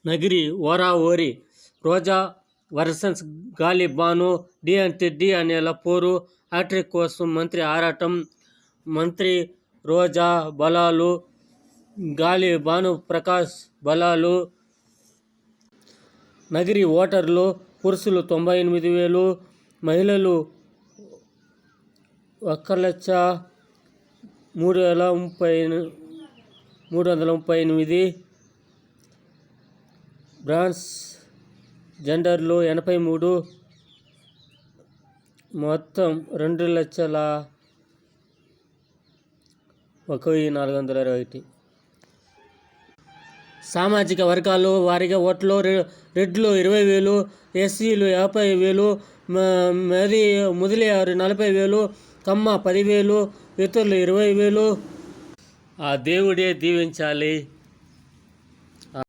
నగిరి ఓరా ఓరి, రోజా వర్సెస్ గాలి బాను, డి అంటే డి అనేలా పోరు, హ్యాట్రిక్ కోసం మంత్రి ఆరాటం, మంత్రి రోజా బలాలు, గాలి భానుప్రకాష్ బలాలు. నగిరి ఓటర్లు పురుషులు 98,000, మహిళలు 1,03,338, ట్రాన్స్ జెండర్లు 83, మొత్తం 2,01,421. సామాజిక వర్గాలు వారిగా ఓట్లు రెడ్లు 20,000, ఎస్సీలు 50,000, ముదిలియారు 40,000, కమ్మ 10,000, ఇతరులు 20,000. ఆ దేవుడే దీవించాలి.